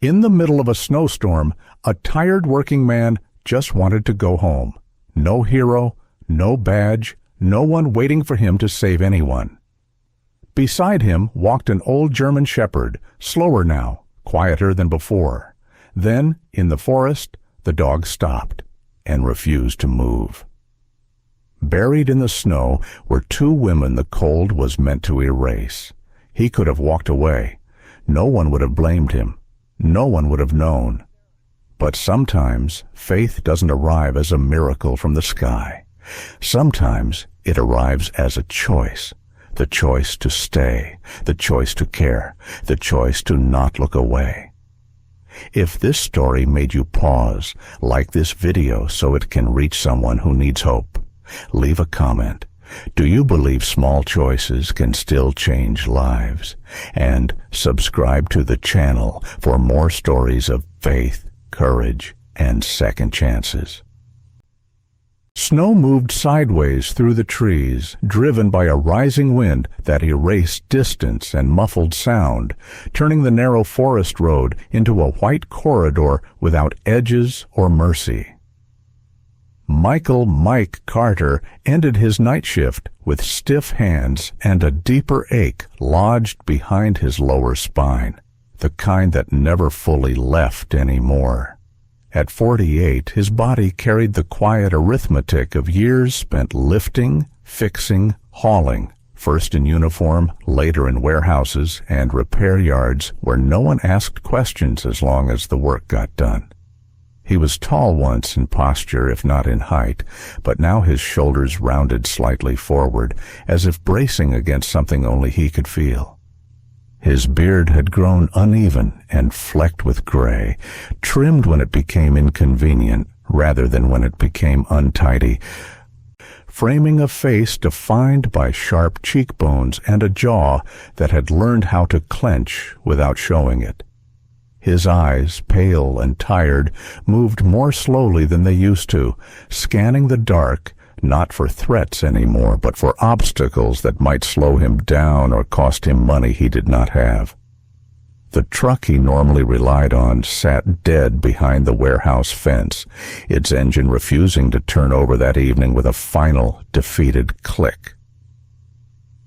In the middle of a snowstorm, a tired working man just wanted to go home. No hero, no badge, no one waiting for him to save anyone. Beside him walked an old German shepherd, slower now, quieter than before. Then, in the forest, the dog stopped and refused to move. Buried in the snow were two women the cold was meant to erase. He could have walked away. No one would have blamed him. No one would have known. But sometimes faith doesn't arrive as a miracle from the sky. Sometimes it arrives as a choice. The choice to stay, the choice to care, the choice to not look away. If this story made you pause, like this video so it can reach someone who needs hope, leave a comment. Do you believe small choices can still change lives? And subscribe to the channel for more stories of faith, courage, and second chances. Snow moved sideways through the trees, driven by a rising wind that erased distance and muffled sound, turning the narrow forest road into a white corridor without edges or mercy. Michael Mike Carter ended his night shift with stiff hands and a deeper ache lodged behind his lower spine, the kind that never fully left anymore. At 48, his body carried the quiet arithmetic of years spent lifting, fixing, hauling, first in uniform, later in warehouses and repair yards where no one asked questions as long as the work got done. He was tall once in posture, if not in height, but now his shoulders rounded slightly forward, as if bracing against something only he could feel. His beard had grown uneven and flecked with gray, trimmed when it became inconvenient rather than when it became untidy, framing a face defined by sharp cheekbones and a jaw that had learned how to clench without showing it. His eyes, pale and tired, moved more slowly than they used to, scanning the dark, not for threats anymore, but for obstacles that might slow him down or cost him money he did not have. The truck he normally relied on sat dead behind the warehouse fence, its engine refusing to turn over that evening with a final, defeated click.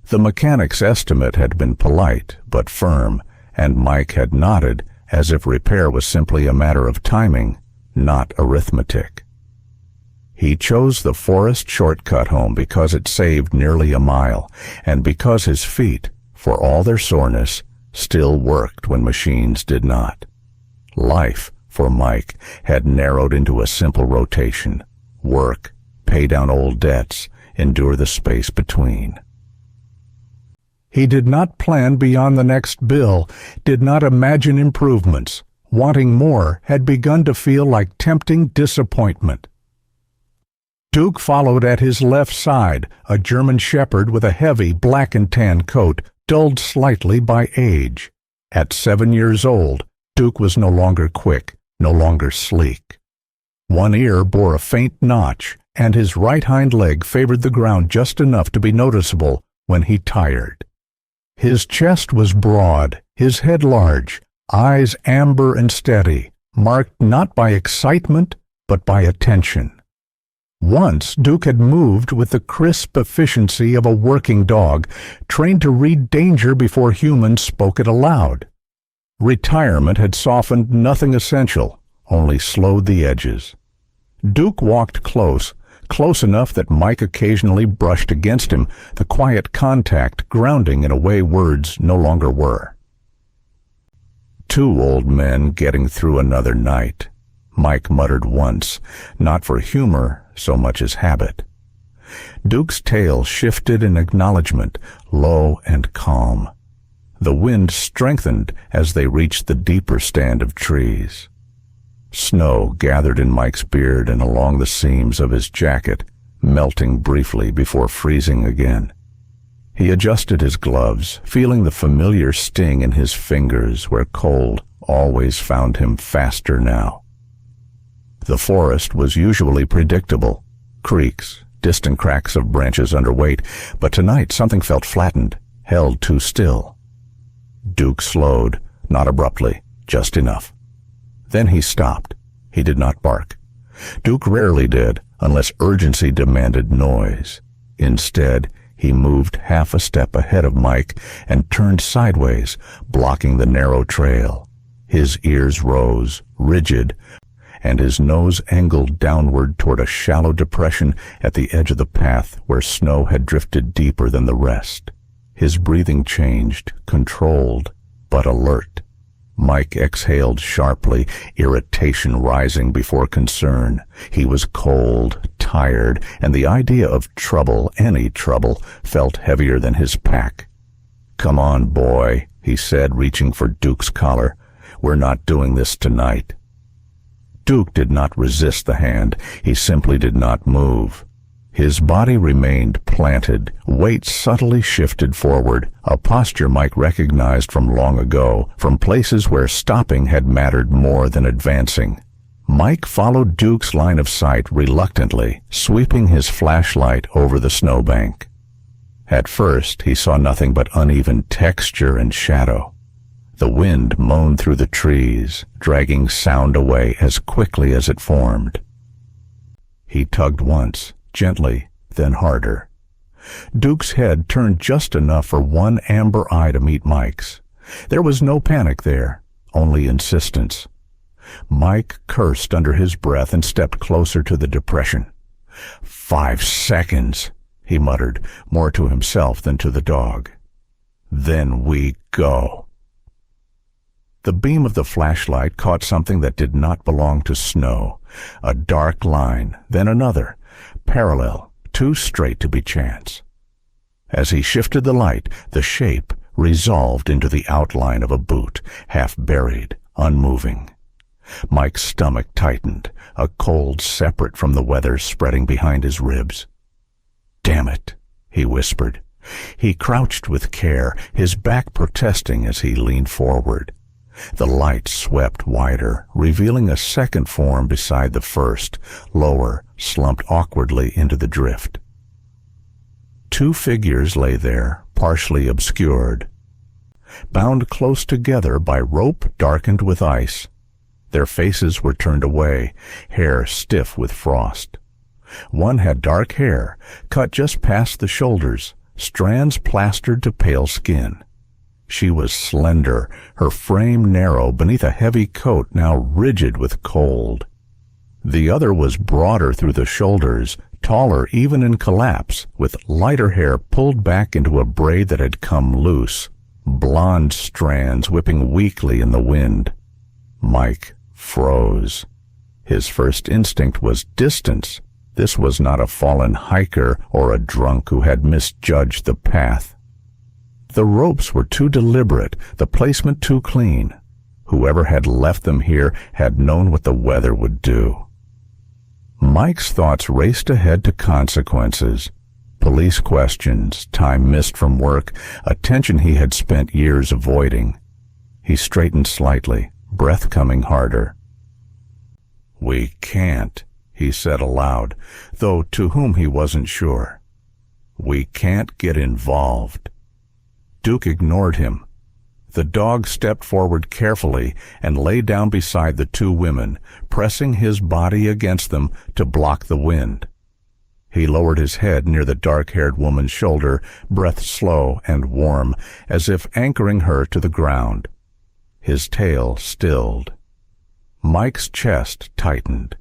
The mechanic's estimate had been polite but firm, and Mike had nodded, as if repair was simply a matter of timing, not arithmetic. He chose the forest shortcut home because it saved nearly a mile, and because his feet, for all their soreness, still worked when machines did not. Life, for Mike, had narrowed into a simple rotation: work, pay down old debts, endure the space between. He did not plan beyond the next bill, did not imagine improvements. Wanting more had begun to feel like tempting disappointment. Duke followed at his left side, a German shepherd with a heavy black and tan coat, dulled slightly by age. At 7 years old, Duke was no longer quick, no longer sleek. One ear bore a faint notch, and his right hind leg favored the ground just enough to be noticeable when he tired. His chest was broad, his head large, eyes amber and steady, marked not by excitement, but by attention. Once Duke had moved with the crisp efficiency of a working dog, trained to read danger before humans spoke it aloud. Retirement had softened nothing essential, only slowed the edges. Duke walked close enough that Mike occasionally brushed against him, the quiet contact grounding in a way words no longer were. 2 old men getting through another night, Mike muttered once, not for humor so much as habit. Duke's tail shifted in acknowledgement, low and calm. The wind strengthened as they reached the deeper stand of trees. Snow gathered in Mike's beard and along the seams of his jacket, melting briefly before freezing again. He adjusted his gloves, feeling the familiar sting in his fingers where cold always found him faster now. The forest was usually predictable: creaks, distant cracks of branches under weight, but tonight something felt flattened, held too still. Duke slowed, not abruptly, just enough. Then he stopped. He did not bark. Duke rarely did, unless urgency demanded noise. Instead, he moved half a step ahead of Mike and turned sideways, blocking the narrow trail. His ears rose, rigid, and his nose angled downward toward a shallow depression at the edge of the path where snow had drifted deeper than the rest. His breathing changed, controlled, but alert. Mike exhaled sharply, irritation rising before concern. He was cold, tired, and the idea of trouble, any trouble, felt heavier than his pack. "Come on, boy," he said, reaching for Duke's collar. "We're not doing this tonight." Duke did not resist the hand. He simply did not move. His body remained planted, weight subtly shifted forward, a posture Mike recognized from long ago, from places where stopping had mattered more than advancing. Mike followed Duke's line of sight reluctantly, sweeping his flashlight over the snowbank. At first, he saw nothing but uneven texture and shadow. The wind moaned through the trees, dragging sound away as quickly as it formed. He tugged once, gently, then harder. Duke's head turned just enough for one amber eye to meet Mike's. There was no panic there, only insistence. Mike cursed under his breath and stepped closer to the depression. 5 seconds, he muttered, more to himself than to the dog. "Then we go." The beam of the flashlight caught something that did not belong to snow. A dark line, then another, parallel, too straight to be chance. As he shifted the light, the shape resolved into the outline of a boot, half buried, unmoving. Mike's stomach tightened, a cold separate from the weather spreading behind his ribs. "Damn it," he whispered. He crouched with care, his back protesting as he leaned forward. The light swept wider, revealing a second form beside the first, lower, slumped awkwardly into the drift. 2 figures lay there, partially obscured, bound close together by rope darkened with ice. Their faces were turned away, hair stiff with frost. One had dark hair, cut just past the shoulders, strands plastered to pale skin. She was slender, her frame narrow beneath a heavy coat now rigid with cold. The other was broader through the shoulders, taller even in collapse, with lighter hair pulled back into a braid that had come loose, blonde strands whipping weakly in the wind. Mike froze. His first instinct was distance. This was not a fallen hiker or a drunk who had misjudged the path. The ropes were too deliberate, the placement too clean. Whoever had left them here had known what the weather would do. Mike's thoughts raced ahead to consequences. Police questions, time missed from work, attention he had spent years avoiding. He straightened slightly, breath coming harder. "We can't," he said aloud, though to whom he wasn't sure. "We can't get involved." Duke ignored him. The dog stepped forward carefully and lay down beside the 2 women, pressing his body against them to block the wind. He lowered his head near the dark-haired woman's shoulder, breath slow and warm, as if anchoring her to the ground. His tail stilled. Mike's chest tightened.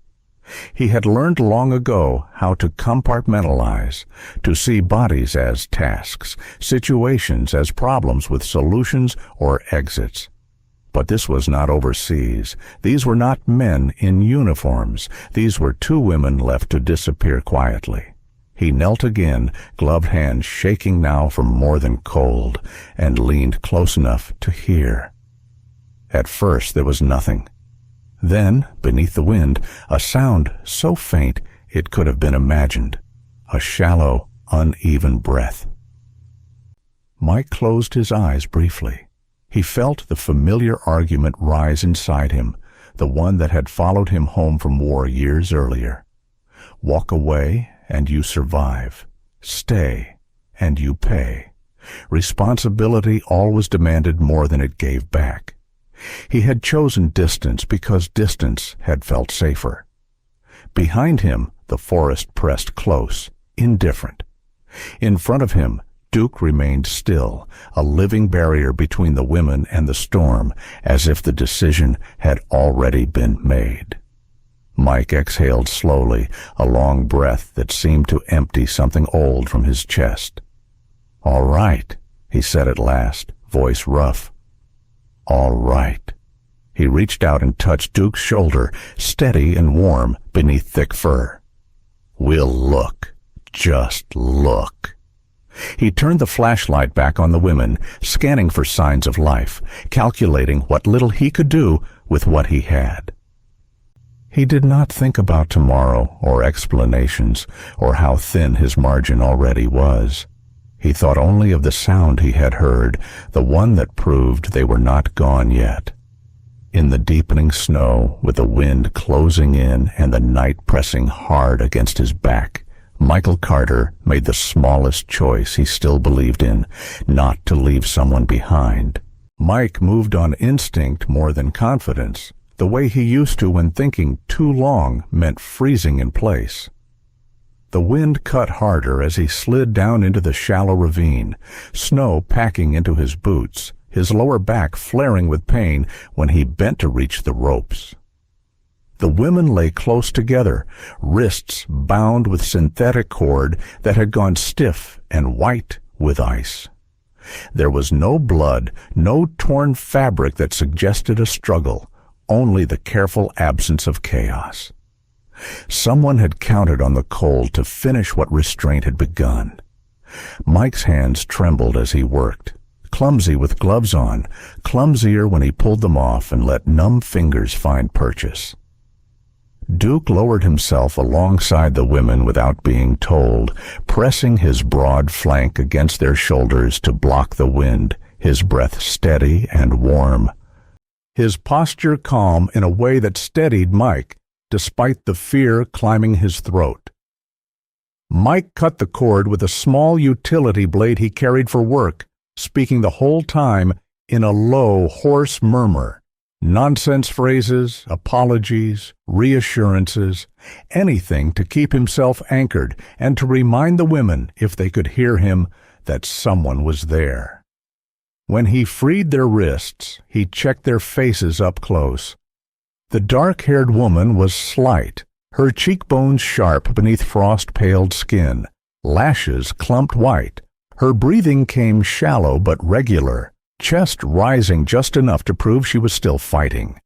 He had learned long ago how to compartmentalize, to see bodies as tasks, situations as problems with solutions or exits. But this was not overseas. These were not men in uniforms. These were 2 women left to disappear quietly. He knelt again, gloved hands shaking now from more than cold, and leaned close enough to hear. At first there was nothing. Then, beneath the wind, a sound so faint it could have been imagined. A shallow, uneven breath. Mike closed his eyes briefly. He felt the familiar argument rise inside him, the one that had followed him home from war years earlier. Walk away and you survive. Stay and you pay. Responsibility always demanded more than it gave back. He had chosen distance because distance had felt safer. Behind him, the forest pressed close, indifferent. In front of him, Duke remained still, a living barrier between the women and the storm, as if the decision had already been made. Mike exhaled slowly, a long breath that seemed to empty something old from his chest. "All right," he said at last, voice rough. "All right." He reached out and touched Duke's shoulder, steady and warm beneath thick fur. "We'll look. Just look." He turned the flashlight back on the women, scanning for signs of life, calculating what little he could do with what he had. He did not think about tomorrow or explanations or how thin his margin already was. He thought only of the sound he had heard, the one that proved they were not gone yet. In the deepening snow, with the wind closing in and the night pressing hard against his back, Michael Carter made the smallest choice he still believed in, not to leave someone behind. Mike moved on instinct more than confidence, the way he used to when thinking too long meant freezing in place. The wind cut harder as he slid down into the shallow ravine, snow packing into his boots, his lower back flaring with pain when he bent to reach the ropes. The women lay close together, wrists bound with synthetic cord that had gone stiff and white with ice. There was no blood, no torn fabric that suggested a struggle, only the careful absence of chaos. Someone had counted on the cold to finish what restraint had begun. Mike's hands trembled as he worked, clumsy with gloves on, clumsier when he pulled them off and let numb fingers find purchase. Duke lowered himself alongside the women without being told, pressing his broad flank against their shoulders to block the wind, his breath steady and warm. His posture calm in a way that steadied Mike, despite the fear climbing his throat. Mike cut the cord with a small utility blade he carried for work, speaking the whole time in a low, hoarse murmur. Nonsense phrases, apologies, reassurances, anything to keep himself anchored and to remind the women, if they could hear him, that someone was there. When he freed their wrists, he checked their faces up close. The dark-haired woman was slight, her cheekbones sharp beneath frost-paled skin, lashes clumped white. Her breathing came shallow but regular, chest rising just enough to prove she was still fighting.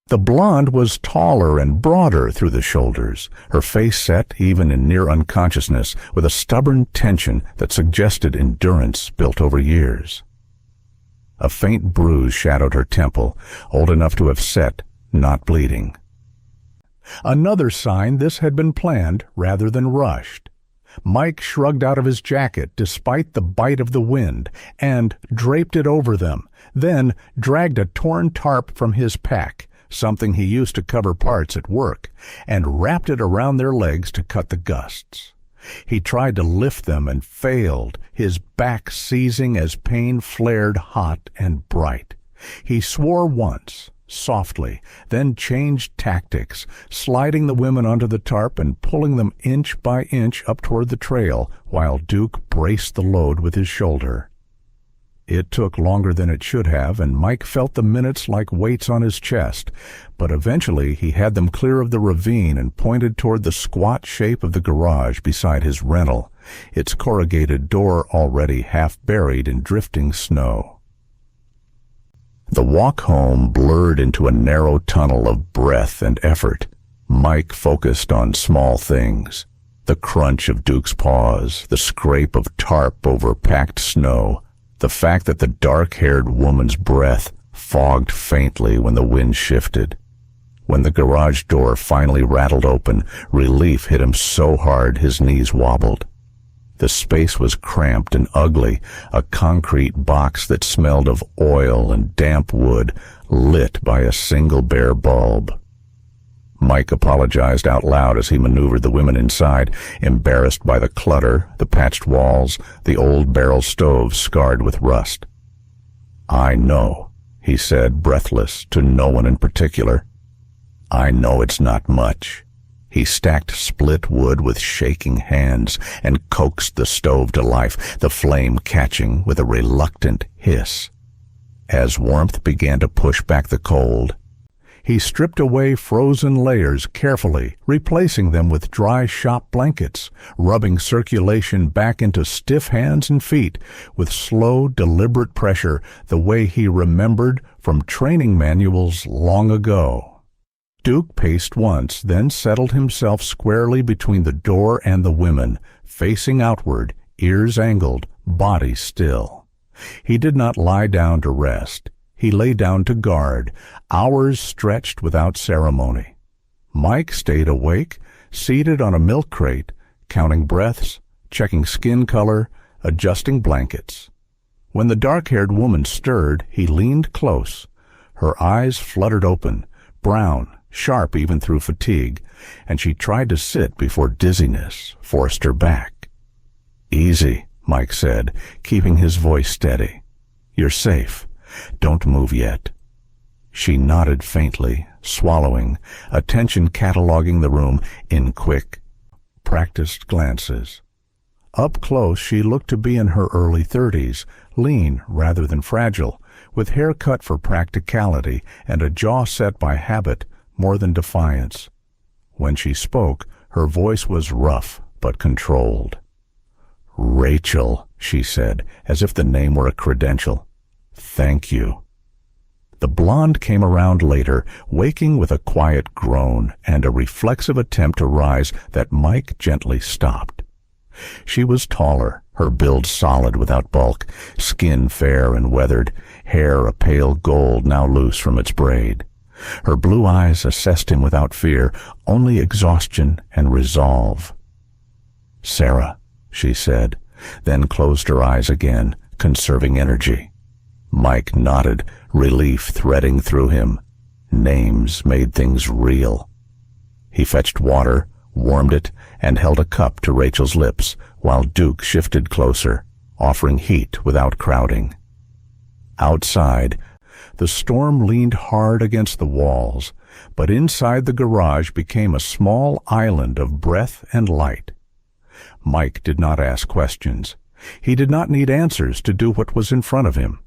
The blonde was taller and broader through the shoulders, her face set even in near unconsciousness, with a stubborn tension that suggested endurance built over years. A faint bruise shadowed her temple, old enough to have set, not bleeding. Another sign this had been planned rather than rushed. Mike shrugged out of his jacket despite the bite of the wind and draped it over them, then dragged a torn tarp from his pack, something he used to cover parts at work, and wrapped it around their legs to cut the gusts. He tried to lift them and failed, his back seizing as pain flared hot and bright. He swore once, softly, then changed tactics, sliding the women onto the tarp and pulling them inch by inch up toward the trail, while Duke braced the load with his shoulder. It took longer than it should have, and Mike felt the minutes like weights on his chest, but eventually he had them clear of the ravine and pointed toward the squat shape of the garage beside his rental, its corrugated door already half buried in drifting snow. The walk home blurred into a narrow tunnel of breath and effort. Mike focused on small things. The crunch of Duke's paws, the scrape of tarp over packed snow, the fact that the dark-haired woman's breath fogged faintly when the wind shifted. When the garage door finally rattled open, relief hit him so hard his knees wobbled. The space was cramped and ugly, a concrete box that smelled of oil and damp wood, lit by a single bare bulb. Mike apologized out loud as he maneuvered the women inside, embarrassed by the clutter, the patched walls, the old barrel stove scarred with rust. "I know," he said, breathless, to no one in particular. "I know it's not much." He stacked split wood with shaking hands and coaxed the stove to life, the flame catching with a reluctant hiss. As warmth began to push back the cold, he stripped away frozen layers carefully, replacing them with dry shop blankets, rubbing circulation back into stiff hands and feet with slow, deliberate pressure, the way he remembered from training manuals long ago. Duke paced once, then settled himself squarely between the door and the women, facing outward, ears angled, body still. He did not lie down to rest. He lay down to guard, hours stretched without ceremony. Mike stayed awake, seated on a milk crate, counting breaths, checking skin color, adjusting blankets. When the dark-haired woman stirred, he leaned close. Her eyes fluttered open, brown, sharp even through fatigue, and she tried to sit before dizziness forced her back. "Easy," Mike said, keeping his voice steady. "You're safe. Don't move yet." She nodded faintly, swallowing, attention cataloging the room in quick, practiced glances. Up close, she looked to be in her early 30s, lean rather than fragile, with hair cut for practicality and a jaw set by habit more than defiance. When she spoke, her voice was rough but controlled. "Rachel," she said, as if the name were a credential. "Thank you." The blonde came around later, waking with a quiet groan and a reflexive attempt to rise that Mike gently stopped. She was taller, her build solid without bulk, skin fair and weathered, hair a pale gold now loose from its braid. Her blue eyes assessed him without fear, only exhaustion and resolve. "Sarah," she said, then closed her eyes again, conserving energy. Mike nodded, relief threading through him. Names made things real. He fetched water, warmed it, and held a cup to Rachel's lips, while Duke shifted closer, offering heat without crowding. Outside, the storm leaned hard against the walls, but inside the garage became a small island of breath and light. Mike did not ask questions. He did not need answers to do what was in front of him.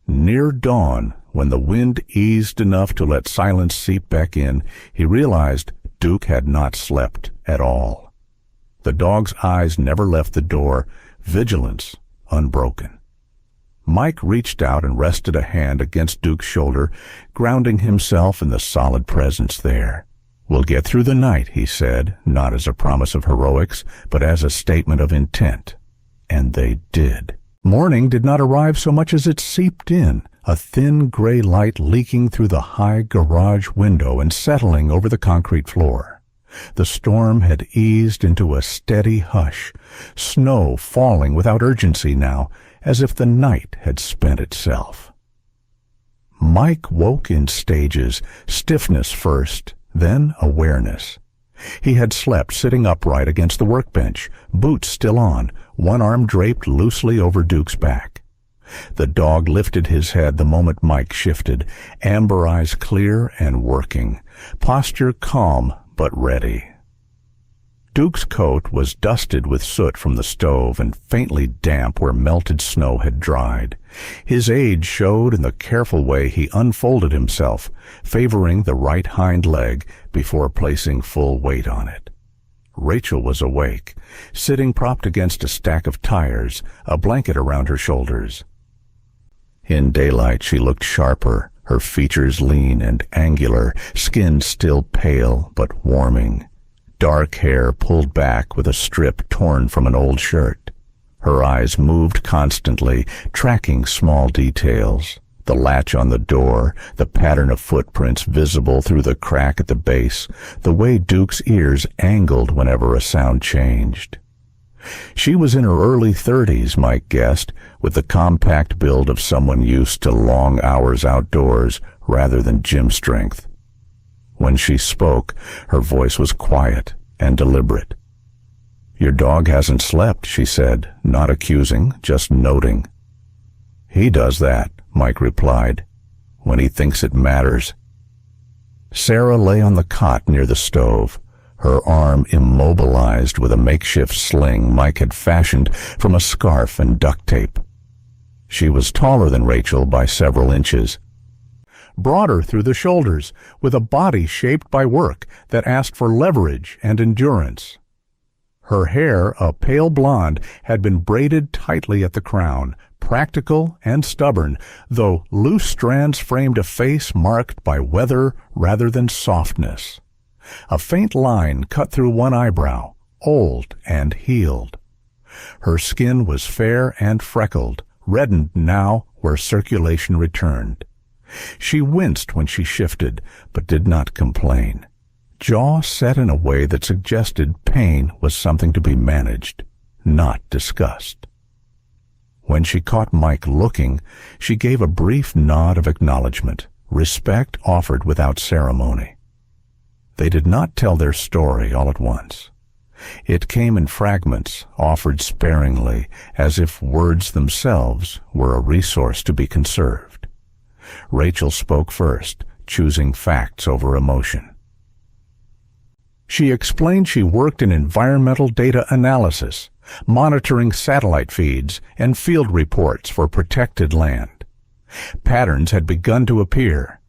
Near dawn, when the wind eased enough to let silence seep back in, he realized Duke had not slept at all. The dog's eyes never left the door, vigilance unbroken. Mike reached out and rested a hand against Duke's shoulder, grounding himself in the solid presence there. "We'll get through the night," he said, not as a promise of heroics, but as a statement of intent. And they did. Morning did not arrive so much as it seeped in, a thin gray light leaking through the high garage window and settling over the concrete floor. The storm had eased into a steady hush, snow falling without urgency now, as if the night had spent itself. Mike woke in stages, stiffness first, then awareness. He had slept sitting upright against the workbench, boots still on, one arm draped loosely over Duke's back. The dog lifted his head the moment Mike shifted, amber eyes clear and working, posture calm but ready. Duke's coat was dusted with soot from the stove and faintly damp where melted snow had dried. His age showed in the careful way he unfolded himself, favoring the right hind leg before placing full weight on it. Rachel was awake, sitting propped against a stack of tires, a blanket around her shoulders. In daylight she looked sharper, her features lean and angular, skin still pale but warming. Dark hair pulled back with a strip torn from an old shirt. Her eyes moved constantly, tracking small details. The latch on the door, the pattern of footprints visible through the crack at the base, the way Duke's ears angled whenever a sound changed. She was in her early 30s, Mike guessed, with the compact build of someone used to long hours outdoors rather than gym strength. When she spoke, her voice was quiet and deliberate. "Your dog hasn't slept," she said, not accusing, just noting. "He does that," Mike replied, when he thinks it matters. Sarah lay on the cot near the stove, her arm immobilized with a makeshift sling Mike had fashioned from a scarf and duct tape. She was taller than Rachel by several inches, broader through the shoulders, with a body shaped by work that asked for leverage and endurance. Her hair, a pale blonde, had been braided tightly at the crown, practical and stubborn, though loose strands framed a face marked by weather rather than softness. A faint line cut through one eyebrow, old and healed. Her skin was fair and freckled, reddened now where circulation returned. She winced when she shifted, but did not complain. Jaw set in a way that suggested pain was something to be managed, not discussed. When she caught Mike looking, she gave a brief nod of acknowledgement, respect offered without ceremony. They did not tell their story all at once. It came in fragments, offered sparingly, as if words themselves were a resource to be conserved. Rachel spoke first, choosing facts over emotion. She explained she worked in environmental data analysis, monitoring satellite feeds and field reports for protected land. Patterns had begun to appear,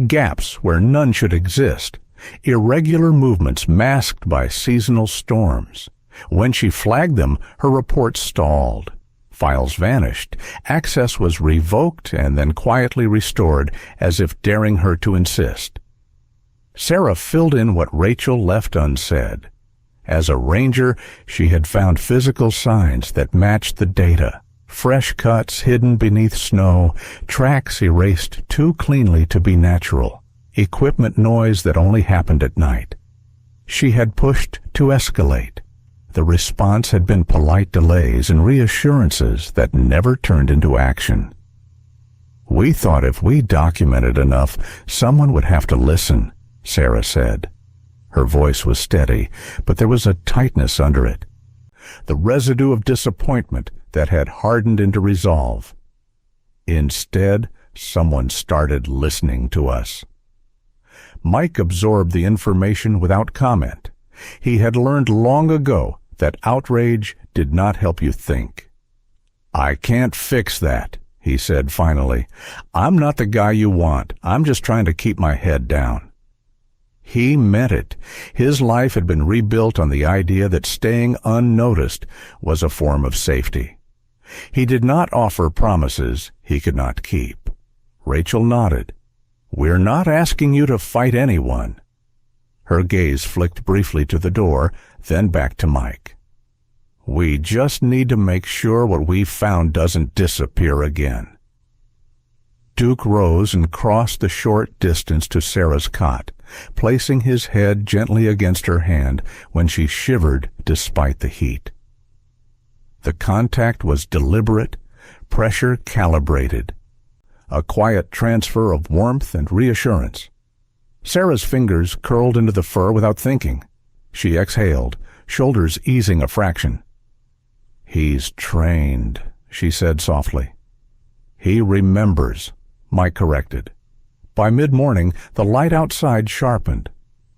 gaps where none should exist, irregular movements masked by seasonal storms. When she flagged them, her report stalled. Files vanished, access was revoked and then quietly restored as if daring her to insist. Sarah filled in what Rachel left unsaid. As a ranger, she had found physical signs that matched the data. Fresh cuts hidden beneath snow, tracks erased too cleanly to be natural, equipment noise that only happened at night. She had pushed to escalate. The response had been polite delays and reassurances that never turned into action. "We thought if we documented enough, someone would have to listen," Sarah said. Her voice was steady, but there was a tightness under it, the residue of disappointment that had hardened into resolve. Instead, someone started listening to us. Mike absorbed the information without comment. He had learned long ago that outrage did not help you think. "I can't fix that," he said finally. "I'm not the guy you want. I'm just trying to keep my head down." He meant it. His life had been rebuilt on the idea that staying unnoticed was a form of safety. He did not offer promises he could not keep. Rachel nodded. "We're not asking you to fight anyone." Her gaze flicked briefly to the door, then back to Mike. "We just need to make sure what we found doesn't disappear again." Duke rose and crossed the short distance to Sarah's cot, placing his head gently against her hand when she shivered despite the heat. The contact was deliberate, pressure calibrated, a quiet transfer of warmth and reassurance. Sarah's fingers curled into the fur without thinking. She exhaled, shoulders easing a fraction. "He's trained," she said softly. "He remembers," Mike corrected. By mid-morning, the light outside sharpened.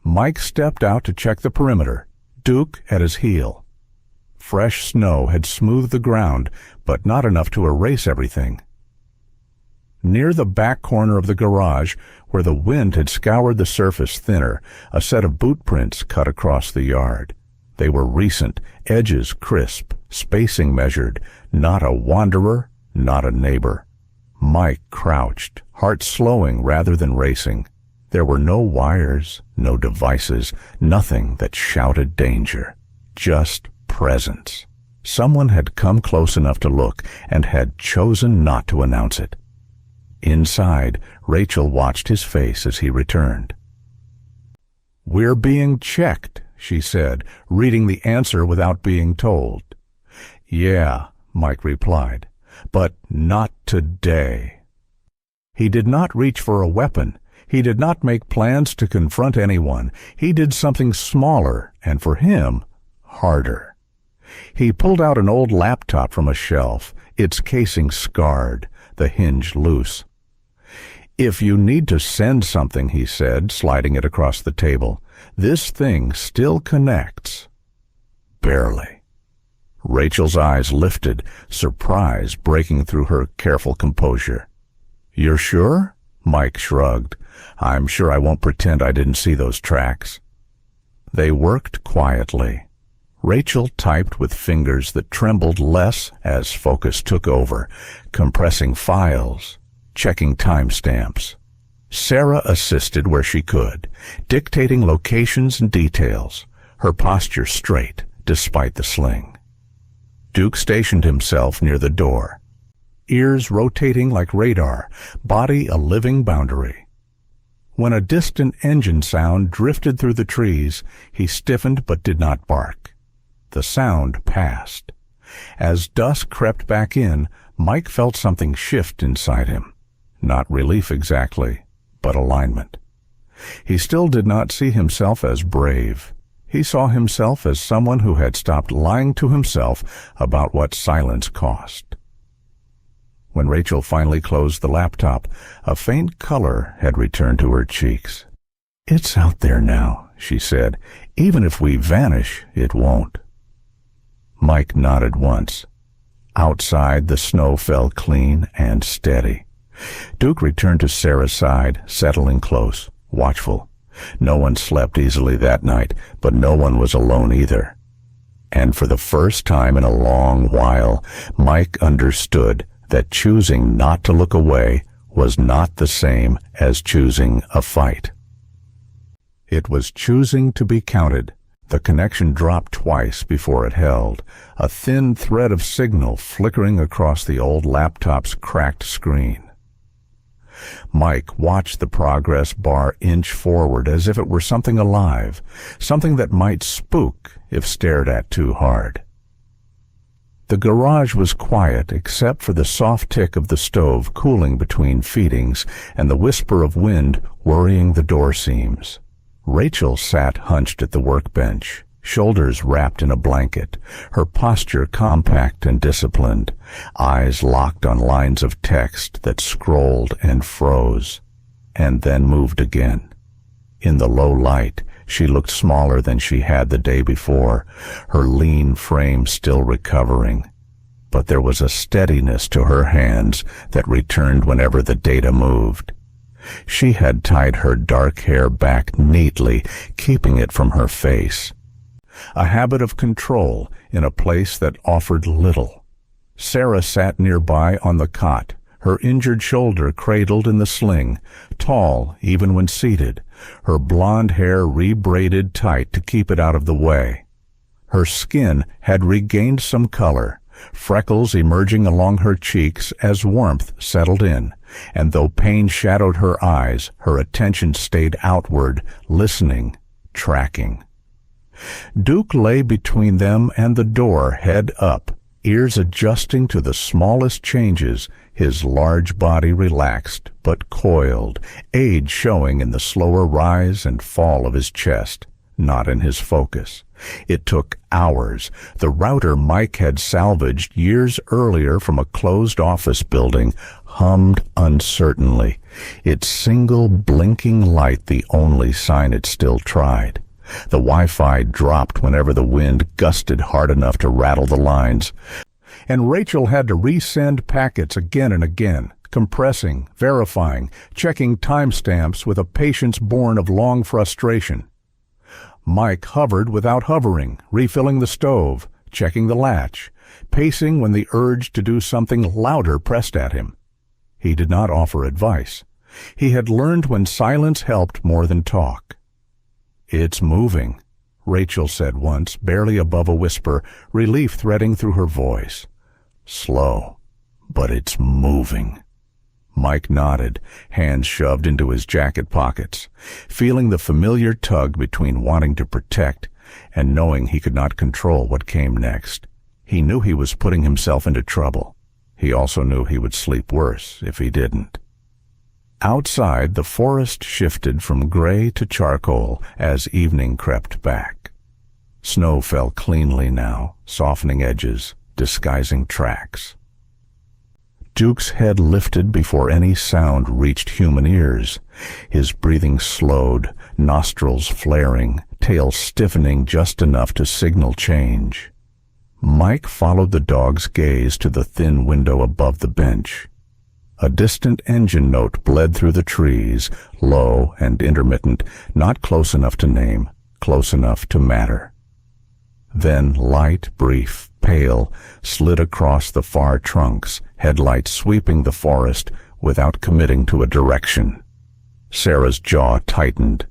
Mike stepped out to check the perimeter, Duke at his heel. Fresh snow had smoothed the ground, but not enough to erase everything. Near the back corner of the garage, where the wind had scoured the surface thinner, a set of boot prints cut across the yard. They were recent, edges crisp, spacing measured, not a wanderer, not a neighbor. Mike crouched, heart slowing rather than racing. There were no wires, no devices, nothing that shouted danger. Just presence. Someone had come close enough to look and had chosen not to announce it. Inside, Rachel watched his face as he returned. "We're being checked," she said, reading the answer without being told. "Yeah," Mike replied, "but not today." He did not reach for a weapon. He did not make plans to confront anyone. He did something smaller, and for him, harder. He pulled out an old laptop from a shelf, its casing scarred, the hinge loose. "If you need to send something," he said, sliding it across the table, "this thing still connects." Barely. Rachel's eyes lifted, surprise breaking through her careful composure. "You're sure?" Mike shrugged. "I'm sure I won't pretend I didn't see those tracks." They worked quietly. Rachel typed with fingers that trembled less as focus took over, compressing files, checking timestamps. Sarah assisted where she could, dictating locations and details, her posture straight despite the sling. Duke stationed himself near the door, ears rotating like radar, body a living boundary. When a distant engine sound drifted through the trees, he stiffened but did not bark. The sound passed. As dusk crept back in, Mike felt something shift inside him. Not relief exactly, but alignment. He still did not see himself as brave. He saw himself as someone who had stopped lying to himself about what silence cost. When Rachel finally closed the laptop, a faint color had returned to her cheeks. "It's out there now," she said. "Even if we vanish, it won't." Mike nodded once. Outside, the snow fell clean and steady. Duke returned to Sarah's side, settling close, watchful. No one slept easily that night, but no one was alone either. And for the first time in a long while, Mike understood that choosing not to look away was not the same as choosing a fight. It was choosing to be counted. The connection dropped twice before it held, a thin thread of signal flickering across the old laptop's cracked screen. Mike watched the progress bar inch forward as if it were something alive, something that might spook if stared at too hard. The garage was quiet except for the soft tick of the stove cooling between feedings and the whisper of wind worrying the door seams. Rachel sat hunched at the workbench, shoulders wrapped in a blanket, her posture compact and disciplined, eyes locked on lines of text that scrolled and froze, and then moved again. In the low light, she looked smaller than she had the day before, her lean frame still recovering. But there was a steadiness to her hands that returned whenever the data moved. She had tied her dark hair back neatly, keeping it from her face. A habit of control in a place that offered little. Sarah sat nearby on the cot, her injured shoulder cradled in the sling, tall even when seated, her blonde hair rebraided tight to keep it out of the way. Her skin had regained some color, freckles emerging along her cheeks as warmth settled in, and though pain shadowed her eyes, her attention stayed outward, listening, tracking. Duke lay between them and the door, head up, ears adjusting to the smallest changes, his large body relaxed but coiled, age showing in the slower rise and fall of his chest, not in his focus. It took hours. The router Mike had salvaged years earlier from a closed office building hummed uncertainly, its single blinking light the only sign it still tried. The Wi-Fi dropped whenever the wind gusted hard enough to rattle the lines, and Rachel had to resend packets again and again, compressing, verifying, checking timestamps with a patience born of long frustration. Mike hovered without hovering, refilling the stove, checking the latch, pacing when the urge to do something louder pressed at him. He did not offer advice. He had learned when silence helped more than talk. "It's moving," Rachel said once, barely above a whisper, relief threading through her voice. "Slow, but it's moving." Mike nodded, hands shoved into his jacket pockets, feeling the familiar tug between wanting to protect and knowing he could not control what came next. He knew he was putting himself into trouble. He also knew he would sleep worse if he didn't. Outside, the forest shifted from gray to charcoal as evening crept back. Snow fell cleanly now, softening edges, disguising tracks. Duke's head lifted before any sound reached human ears. His breathing slowed, nostrils flaring, tail stiffening just enough to signal change. Mike followed the dog's gaze to the thin window above the bench. A distant engine note bled through the trees, low and intermittent, not close enough to name, close enough to matter. Then light, brief, pale, slid across the far trunks, headlights sweeping the forest without committing to a direction. Sarah's jaw tightened.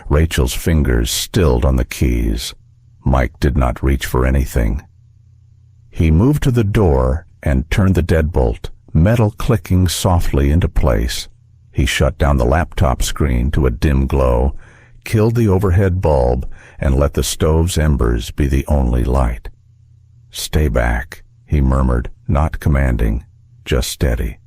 Rachel's fingers stilled on the keys. Mike did not reach for anything. He moved to the door and turned the deadbolt, metal clicking softly into place. He shut down the laptop screen to a dim glow, killed the overhead bulb, and let the stove's embers be the only light. "Stay back," he murmured, not commanding, just steady.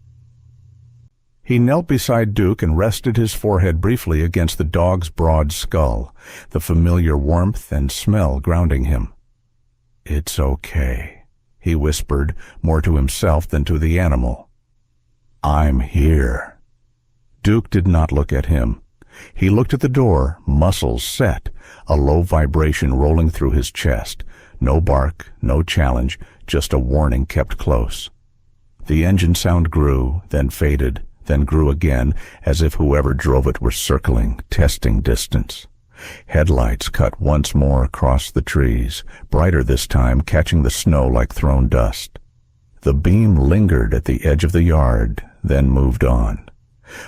He knelt beside Duke and rested his forehead briefly against the dog's broad skull, the familiar warmth and smell grounding him. "It's okay," he whispered, more to himself than to the animal. "I'm here." Duke did not look at him. He looked at the door, muscles set, a low vibration rolling through his chest. No bark, no challenge, just a warning kept close. The engine sound grew, then faded, then grew again, as if whoever drove it were circling, testing distance. Headlights cut once more across the trees, brighter this time, catching the snow like thrown dust. The beam lingered at the edge of the yard, then moved on.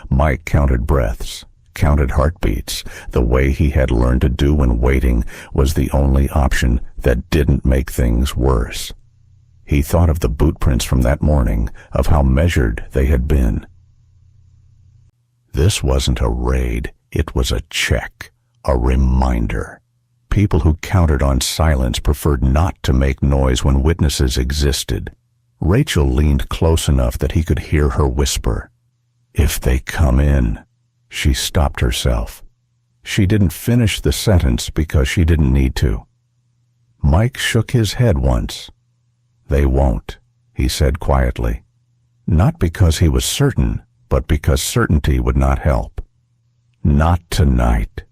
Mike counted breaths, counted heartbeats. The way he had learned to do when waiting was the only option that didn't make things worse. He thought of the boot prints from that morning, of how measured they had been. This wasn't a raid, it was a check, a reminder. People who counted on silence preferred not to make noise when witnesses existed. Rachel leaned close enough that he could hear her whisper, "If they come in." She stopped herself. She didn't finish the sentence because she didn't need to. Mike shook his head once. "They won't," he said quietly. Not because he was certain, but because certainty would not help. Not tonight.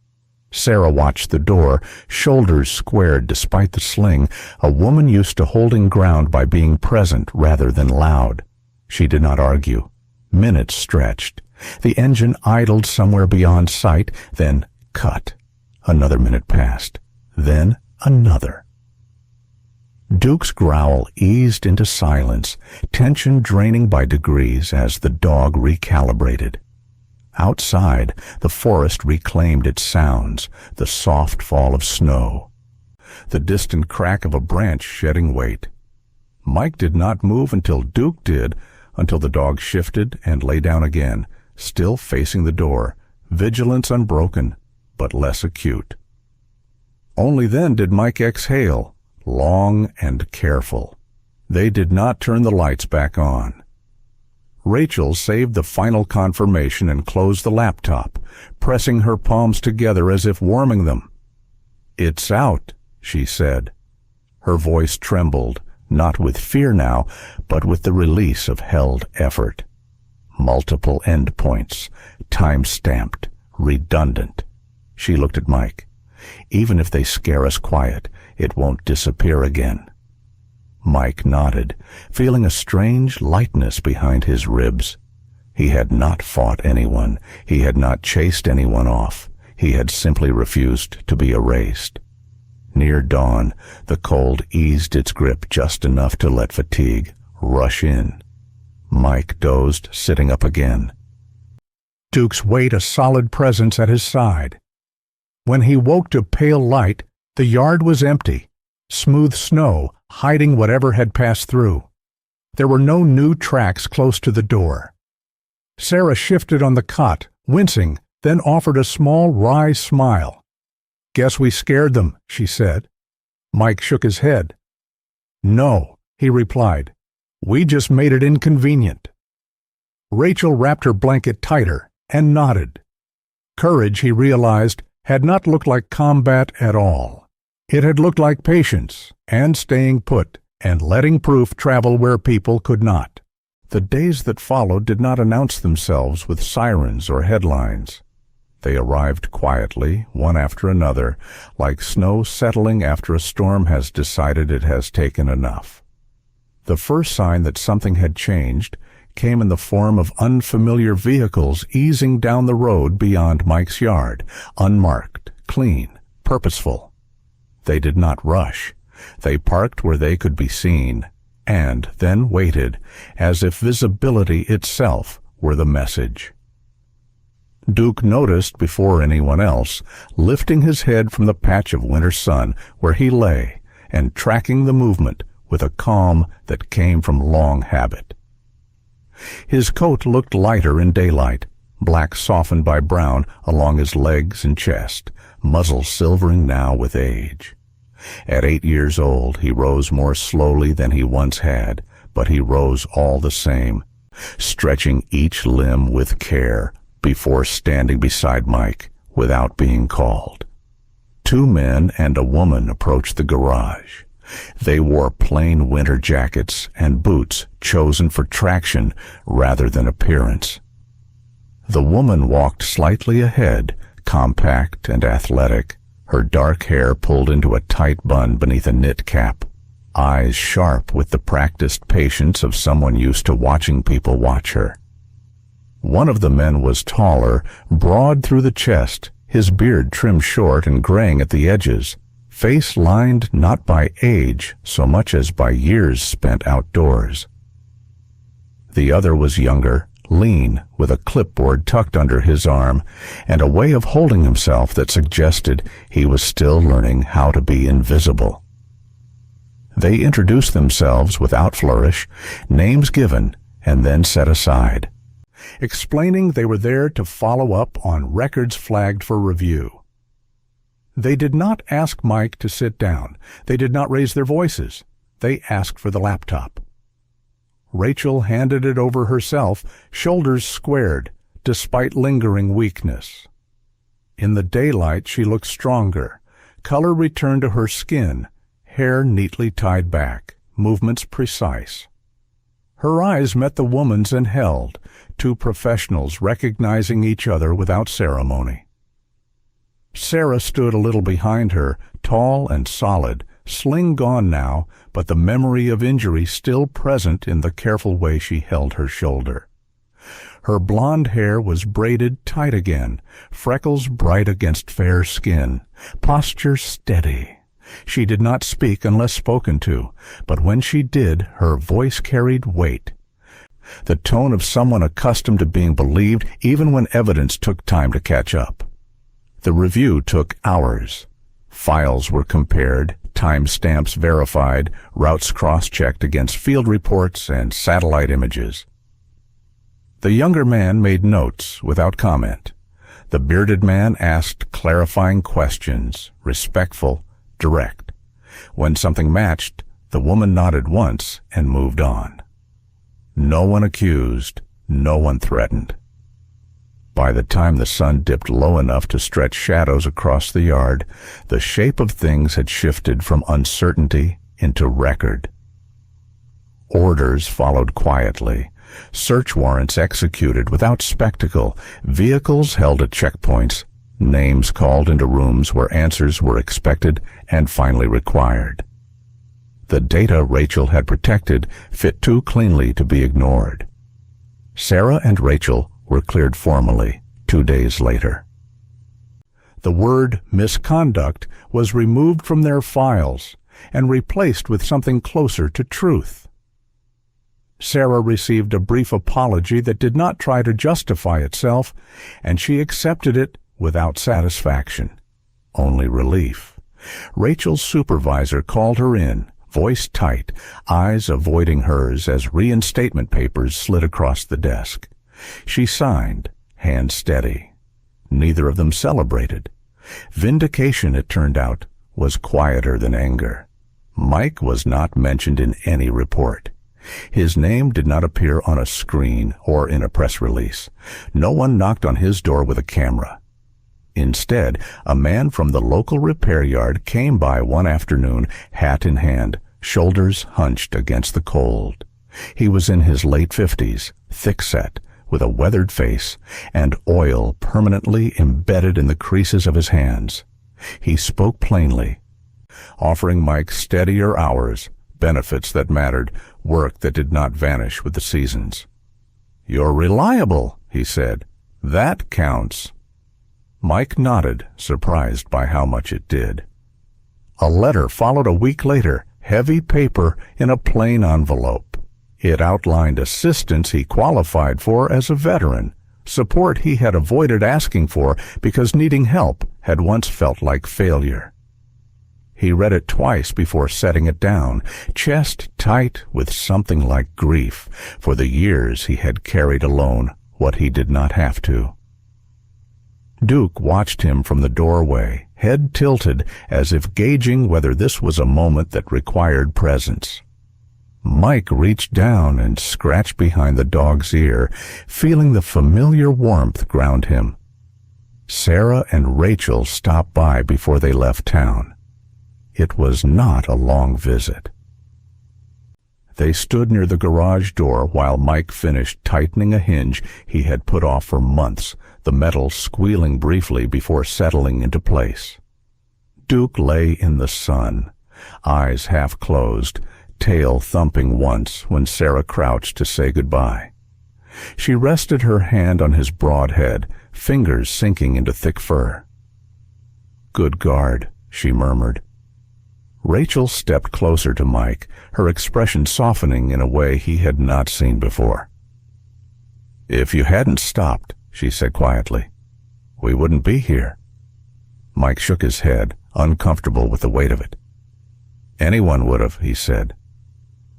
Sarah watched the door, shoulders squared despite the sling, a woman used to holding ground by being present rather than loud. She did not argue. Minutes stretched. The engine idled somewhere beyond sight, then cut. Another minute passed. Then another. Duke's growl eased into silence, tension draining by degrees as the dog recalibrated. Outside, the forest reclaimed its sounds, the soft fall of snow, the distant crack of a branch shedding weight. Mike did not move until Duke did, until the dog shifted and lay down again, still facing the door, vigilance unbroken, but less acute. Only then did Mike exhale, long and careful. They did not turn the lights back on. Rachel saved the final confirmation and closed the laptop, pressing her palms together as if warming them. "It's out," she said. Her voice trembled, not with fear now, but with the release of held effort. Multiple endpoints, time-stamped, redundant. She looked at Mike. "Even if they scare us quiet, it won't disappear again." Mike nodded, feeling a strange lightness behind his ribs. He had not fought anyone. He had not chased anyone off. He had simply refused to be erased. Near dawn, the cold eased its grip just enough to let fatigue rush in. Mike dozed, sitting up again. Duke's weight a solid presence at his side. When he woke to pale light, the yard was empty, smooth snow hiding whatever had passed through. There were no new tracks close to the door. Sarah shifted on the cot, wincing, then offered a small, wry smile. "Guess we scared them," she said. Mike shook his head. "No," he replied. "We just made it inconvenient." Rachel wrapped her blanket tighter and nodded. Courage, he realized, had not looked like combat at all. It had looked like patience and staying put and letting proof travel where people could not. The days that followed did not announce themselves with sirens or headlines. They arrived quietly, one after another, like snow settling after a storm has decided it has taken enough. The first sign that something had changed came in the form of unfamiliar vehicles easing down the road beyond Mike's yard, unmarked, clean, purposeful. They did not rush. They parked where they could be seen, and then waited, as if visibility itself were the message. Duke noticed before anyone else, lifting his head from the patch of winter sun where he lay and tracking the movement with a calm that came from long habit. His coat looked lighter in daylight, black softened by brown along his legs and chest, muzzle silvering now with age. At 8 years old, he rose more slowly than he once had, but he rose all the same, stretching each limb with care before standing beside Mike without being called. 2 men and a woman approached the garage. They wore plain winter jackets and boots chosen for traction rather than appearance. The woman walked slightly ahead, compact and athletic, her dark hair pulled into a tight bun beneath a knit cap, eyes sharp with the practiced patience of someone used to watching people watch her. One of the men was taller, broad through the chest, his beard trimmed short and graying at the edges, face lined not by age so much as by years spent outdoors. The other was younger, lean, with a clipboard tucked under his arm, and a way of holding himself that suggested he was still learning how to be invisible. They introduced themselves without flourish, names given, and then set aside, explaining they were there to follow up on records flagged for review. They did not ask Mike to sit down. They did not raise their voices. They asked for the laptop. Rachel handed it over herself, shoulders squared, despite lingering weakness. In the daylight she looked stronger. Color returned to her skin, hair neatly tied back, movements precise. Her eyes met the woman's and held, 2 professionals recognizing each other without ceremony. Sarah stood a little behind her, tall and solid, sling gone now, but the memory of injury still present in the careful way she held her shoulder. Her blonde hair was braided tight again, freckles bright against fair skin, posture steady. She did not speak unless spoken to, but when she did, her voice carried weight. The tone of someone accustomed to being believed even when evidence took time to catch up. The review took hours. Files were compared, timestamps verified, routes cross-checked against field reports and satellite images. The younger man made notes without comment. The bearded man asked clarifying questions, respectful, direct. When something matched, the woman nodded once and moved on. No one accused, no one threatened. By the time the sun dipped low enough to stretch shadows across the yard, the shape of things had shifted from uncertainty into record. Orders followed quietly, search warrants executed without spectacle, vehicles held at checkpoints, names called into rooms where answers were expected and finally required. The data Rachel had protected fit too cleanly to be ignored. Sarah and Rachel were cleared formally 2 days later. The word misconduct was removed from their files and replaced with something closer to truth. Sarah received a brief apology that did not try to justify itself, and she accepted it without satisfaction, only relief. Rachel's supervisor called her in, voice tight, eyes avoiding hers as reinstatement papers slid across the desk. She signed, hand steady. Neither of them celebrated. Vindication, it turned out, was quieter than anger. Mike was not mentioned in any report. His name did not appear on a screen or in a press release. No one knocked on his door with a camera. Instead, a man from the local repair yard came by one afternoon, hat in hand, shoulders hunched against the cold. He was in his late 50s, thick-set, with a weathered face, and oil permanently embedded in the creases of his hands. He spoke plainly, offering Mike steadier hours, benefits that mattered, work that did not vanish with the seasons. "You're reliable," he said. "That counts." Mike nodded, surprised by how much it did. A letter followed a week later, heavy paper in a plain envelope. It outlined assistance he qualified for as a veteran, support he had avoided asking for because needing help had once felt like failure. He read it twice before setting it down, chest tight with something like grief for the years he had carried alone what he did not have to. Duke watched him from the doorway, head tilted as if gauging whether this was a moment that required presence. Mike reached down and scratched behind the dog's ear, feeling the familiar warmth ground him. Sarah and Rachel stopped by before they left town. It was not a long visit. They stood near the garage door while Mike finished tightening a hinge he had put off for months, the metal squealing briefly before settling into place. Duke lay in the sun, eyes half closed, tail thumping once when Sarah crouched to say goodbye. She rested her hand on his broad head, fingers sinking into thick fur. "Good guard," she murmured. Rachel stepped closer to Mike, her expression softening in a way he had not seen before. "If you hadn't stopped," she said quietly, "we wouldn't be here." Mike shook his head, uncomfortable with the weight of it. "Anyone would have," he said.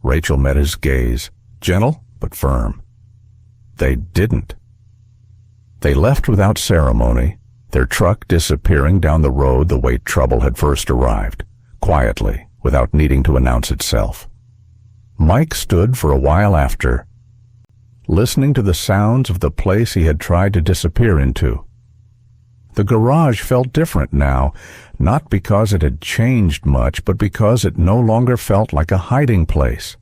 Rachel met his gaze, gentle but firm. "They didn't." They left without ceremony, their truck disappearing down the road the way trouble had first arrived, quietly, without needing to announce itself. Mike stood for a while after, listening to the sounds of the place he had tried to disappear into. The garage felt different now, not because it had changed much, but because it no longer felt like a hiding place.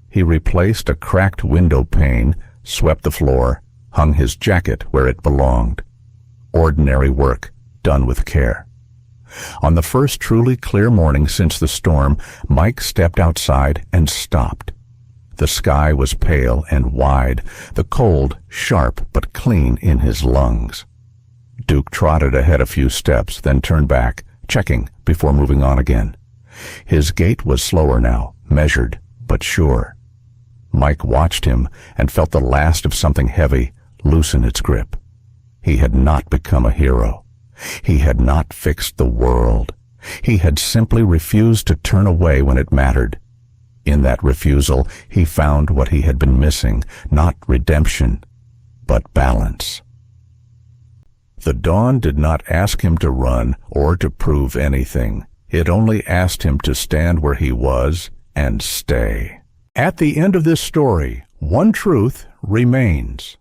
He replaced a cracked window pane, swept the floor, hung his jacket where it belonged. Ordinary work, done with care. On the first truly clear morning since the storm, Mike stepped outside and stopped. The sky was pale and wide, the cold sharp but clean in his lungs. Duke trotted ahead a few steps, then turned back, checking before moving on again. His gait was slower now, measured but sure. Mike watched him and felt the last of something heavy loosen its grip. He had not become a hero. He had not fixed the world. He had simply refused to turn away when it mattered. In that refusal, he found what he had been missing, not redemption, but balance. The dawn did not ask him to run or to prove anything. It only asked him to stand where he was and stay. At the end of this story, one truth remains.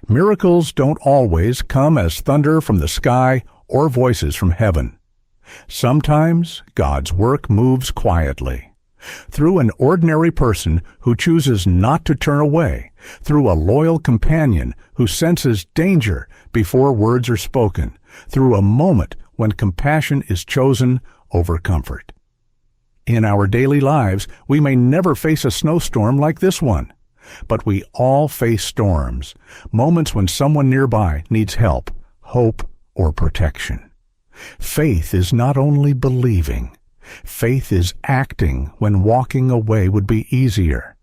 Miracles don't always come as thunder from the sky or voices from heaven. Sometimes God's work moves quietly, through an ordinary person who chooses not to turn away, through a loyal companion who senses danger before words are spoken, through a moment when compassion is chosen over comfort. In our daily lives, we may never face a snowstorm like this one, but we all face storms, moments when someone nearby needs help, hope, or protection. Faith is not only believing. Faith is acting when walking away would be easier.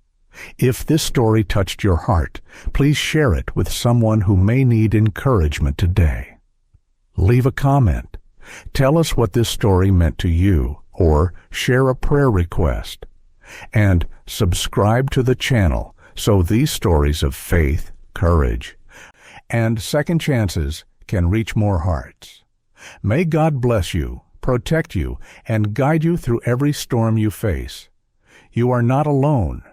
If this story touched your heart, please share it with someone who may need encouragement today. Leave a comment. Tell us what this story meant to you, or share a prayer request. And subscribe to the channel so these stories of faith, courage, and second chances can reach more hearts. May God bless you, protect you, and guide you through every storm you face. You are not alone.